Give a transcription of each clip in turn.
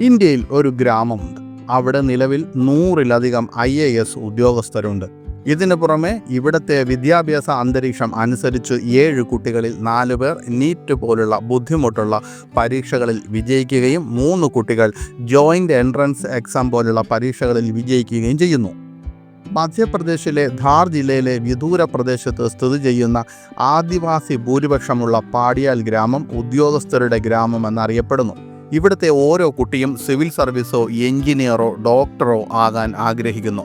ഇന്ത്യയിൽ ഒരു ഗ്രാമമുണ്ട്. അവിടെ നിലവിൽ 100-ലധികം IAS ഉദ്യോഗസ്ഥരുണ്ട്. ഇതിനു പുറമെ ഇവിടുത്തെ വിദ്യാഭ്യാസ അന്തരീക്ഷം അനുസരിച്ച് 7 കുട്ടികളിൽ 4 പേർ നീറ്റ് പോലുള്ള ബുദ്ധിമുട്ടുള്ള പരീക്ഷകളിൽ വിജയിക്കുകയും 3 കുട്ടികൾ ജോയിൻ്റ് എൻട്രൻസ് എക്സാം പോലുള്ള പരീക്ഷകളിൽ വിജയിക്കുകയും ചെയ്യുന്നു. മധ്യപ്രദേശിലെ ധാർ ജില്ലയിലെ വിദൂര പ്രദേശത്ത് സ്ഥിതി ചെയ്യുന്ന ആദിവാസി ഭൂരിപക്ഷമുള്ള പാടിയാൽ ഗ്രാമം ഉദ്യോഗസ്ഥരുടെ ഗ്രാമം എന്നറിയപ്പെടുന്നു. ഇവിടുത്തെ ഓരോ കുട്ടിയും സിവിൽ സർവീസോ എഞ്ചിനീയറോ ഡോക്ടറോ ആകാൻ ആഗ്രഹിക്കുന്നു.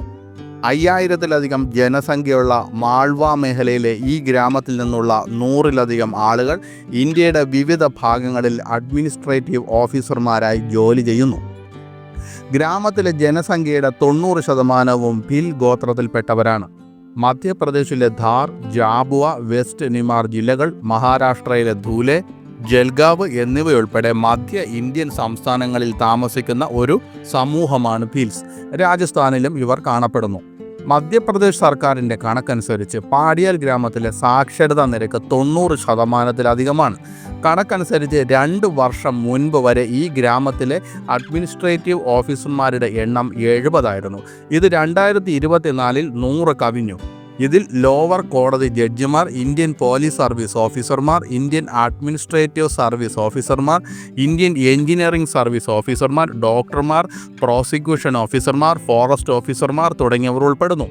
5000-ലധികം ജനസംഖ്യയുള്ള മാൾവ മേഖലയിലെ ഈ ഗ്രാമത്തിൽ നിന്നുള്ള 100-ലധികം ആളുകൾ ഇന്ത്യയുടെ വിവിധ ഭാഗങ്ങളിൽ അഡ്മിനിസ്ട്രേറ്റീവ് ഓഫീസർമാരായി ജോലി ചെയ്യുന്നു. ഗ്രാമത്തിലെ ജനസംഖ്യയുടെ 90% ഭിൽ ഗോത്രത്തിൽപ്പെട്ടവരാണ്. മധ്യപ്രദേശിലെ ധാർ, ജാബുവ, വെസ്റ്റ് നിമാർ ജില്ലകൾ, മഹാരാഷ്ട്രയിലെ ധൂലെ, ജൽഗാവ് എന്നിവയുൾപ്പെടെ മധ്യ ഇന്ത്യൻ സംസ്ഥാനങ്ങളിൽ താമസിക്കുന്ന ഒരു സമൂഹമാണ് ഭീൽസ്. രാജസ്ഥാനിലും ഇവർ കാണപ്പെടുന്നു. മധ്യപ്രദേശ് സർക്കാരിൻ്റെ കണക്കനുസരിച്ച് പാടിയാൽ ഗ്രാമത്തിലെ സാക്ഷരതാ നിരക്ക് 90%-ലധികമാണ്. കണക്കനുസരിച്ച് 2 വർഷം മുൻപ് വരെ ഈ ഗ്രാമത്തിലെ അഡ്മിനിസ്ട്രേറ്റീവ് ഓഫീസർമാരുടെ എണ്ണം 70 ആയിരുന്നു. ഇത് 2024-ൽ 100 കവിഞ്ഞു. ഇതിൽ ലോവർ കോടതി ജഡ്ജിമാർ, ഇന്ത്യൻ പോലീസ് സർവീസ് ഓഫീസർമാർ, ഇന്ത്യൻ അഡ്മിനിസ്ട്രേറ്റീവ് സർവീസ് ഓഫീസർമാർ, ഇന്ത്യൻ എഞ്ചിനീയറിംഗ് സർവീസ് ഓഫീസർമാർ, ഡോക്ടർമാർ, പ്രോസിക്യൂഷൻ ഓഫീസർമാർ, ഫോറസ്റ്റ് ഓഫീസർമാർ തുടങ്ങിയവർ ഉൾപ്പെടുന്നു.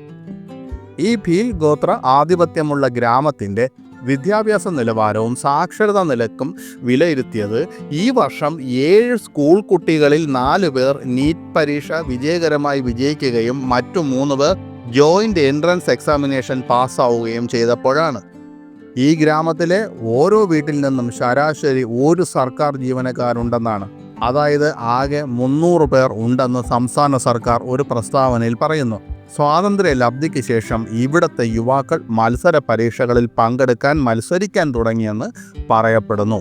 ഈ ഭീൽ ഗോത്ര ആധിപത്യമുള്ള ഗ്രാമത്തിൻ്റെ വിദ്യാഭ്യാസ നിലവാരവും സാക്ഷരതാ നിലക്കും വിലയിരുത്തിയത് ഈ വർഷം 7 സ്കൂൾ കുട്ടികളിൽ 4 പേർ നീറ്റ് പരീക്ഷ വിജയകരമായി വിജയിക്കുകയും മറ്റു 3 പേർ ജോയിൻ്റ് എൻട്രൻസ് എക്സാമിനേഷൻ പാസ്സാവുകയും ചെയ്തപ്പോഴാണ്. ഈ ഗ്രാമത്തിലെ ഓരോ വീട്ടിൽ നിന്നും ശരാശരി 1 സർക്കാർ ജീവനക്കാരുണ്ടെന്നാണ്. അതായത് ആകെ 300 പേർ ഉണ്ടെന്ന് സംസ്ഥാന സർക്കാർ ഒരു പ്രസ്താവനയിൽ പറയുന്നു. സ്വാതന്ത്ര്യ ലബ്ധിക്ക് ശേഷം ഇവിടുത്തെ യുവാക്കൾ മത്സര പരീക്ഷകളിൽ പങ്കെടുക്കാൻ മത്സരിക്കാൻ തുടങ്ങിയെന്ന് പറയപ്പെടുന്നു.